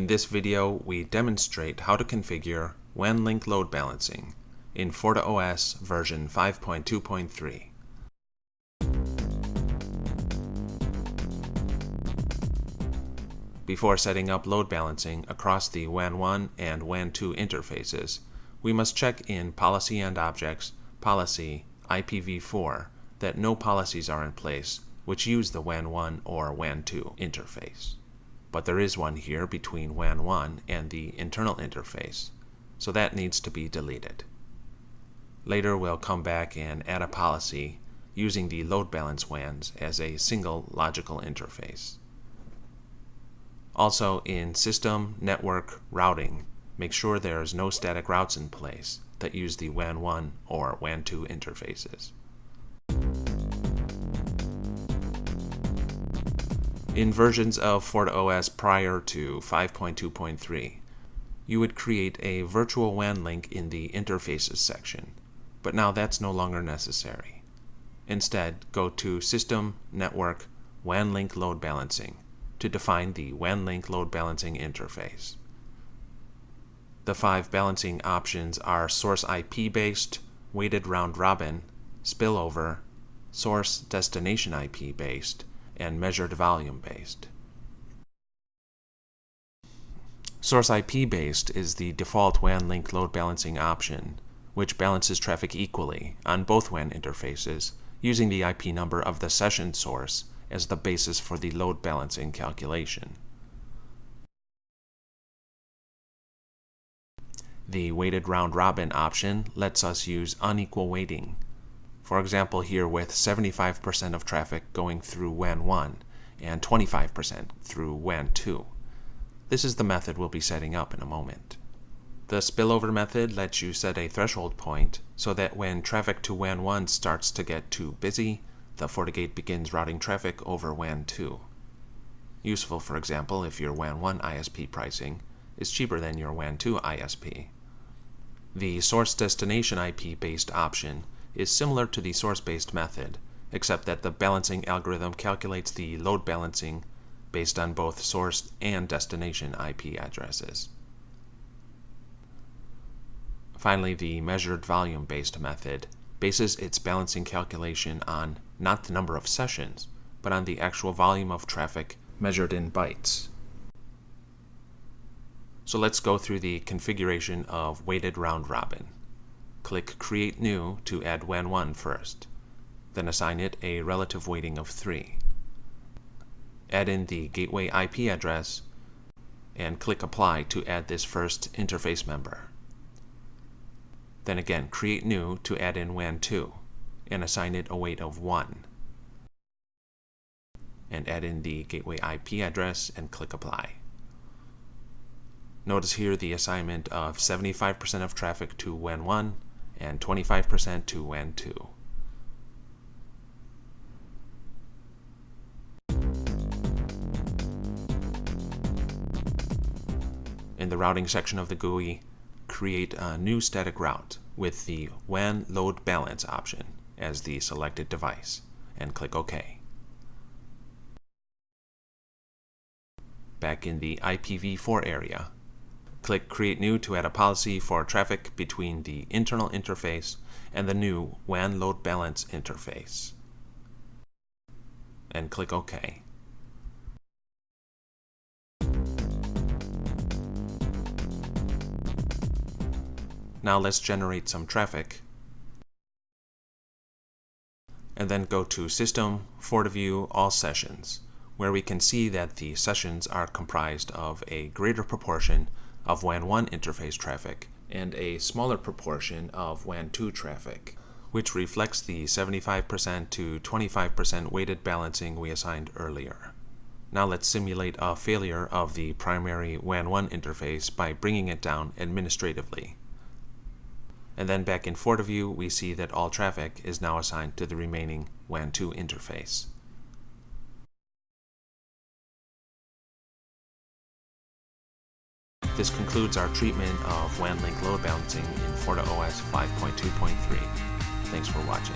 this video, we demonstrate how to configure WAN Link Load Balancing in FortiOS version 5.2.3. Before setting up load balancing across the WAN 1 and WAN 2 interfaces, we must check in Policy and Objects, Policy IPv4 that no policies are in place which use the WAN 1 or WAN 2 interface. But there is one here between WAN 1 and the internal interface, so that needs to be deleted. Later we'll come back and add a policy using the load balance WANs as a single logical interface. Also, in System, Network, Routing, make sure there's no static routes in place that use the WAN 1 or WAN 2 interfaces. In versions of FortiOS prior to 5.2.3, you would create a virtual WAN link in the Interfaces section, but now that's no longer necessary. Instead, go to System, Network, WAN Link Load Balancing to define the WAN Link Load Balancing interface. The 5 balancing options are source IP based, weighted round robin, spillover, source destination IP based, and measured volume based. Source IP based is the default WAN Link Load Balancing option, which balances traffic equally on both WAN interfaces using the IP number of the session source as the basis for the load balancing calculation. The weighted round robin option lets us use unequal weighting. For example, here with 75% of traffic going through WAN 1 and 25% through WAN 2. This is the method we'll be setting up in a moment. The spillover method lets you set a threshold point so that when traffic to WAN 1 starts to get too busy, the FortiGate begins routing traffic over WAN 2. Useful, for example, if your WAN 1 ISP pricing is cheaper than your WAN 2 ISP. The source destination IP based option is similar to the source-based method, except that the balancing algorithm calculates the load balancing based on both source and destination IP addresses. Finally, the measured volume-based method bases its balancing calculation on not the number of sessions, but on the actual volume of traffic measured in bytes. So let's go through the configuration of weighted round robin. Click Create New to add WAN 1 first, then assign it a relative weighting of 3. Add in the gateway IP address, and click Apply to add this first interface member. Then again, Create New to add in WAN 2, and assign it a weight of 1. And add in the gateway IP address and click Apply. Notice here the assignment of 75% of traffic to WAN 1 and 25% to WAN 2. In the routing section of the GUI, create a new static route with the WAN Load Balance option as the selected device, and click OK. Back in the IPv4 area, click Create New to add a policy for traffic between the internal interface and the new WAN Load Balance interface, and click OK. Now let's generate some traffic, and then go to System, FortiView, All Sessions, where we can see that the sessions are comprised of a greater proportion of WAN 1 interface traffic and a smaller proportion of WAN 2 traffic, which reflects the 75% to 25% weighted balancing we assigned earlier. Now let's simulate a failure of the primary WAN 1 interface by bringing it down administratively. And then back in FortiView, we see that all traffic is now assigned to the remaining WAN 2 interface. This concludes our treatment of WAN Link Load Balancing in FortiOS 5.2.3. Thanks for watching.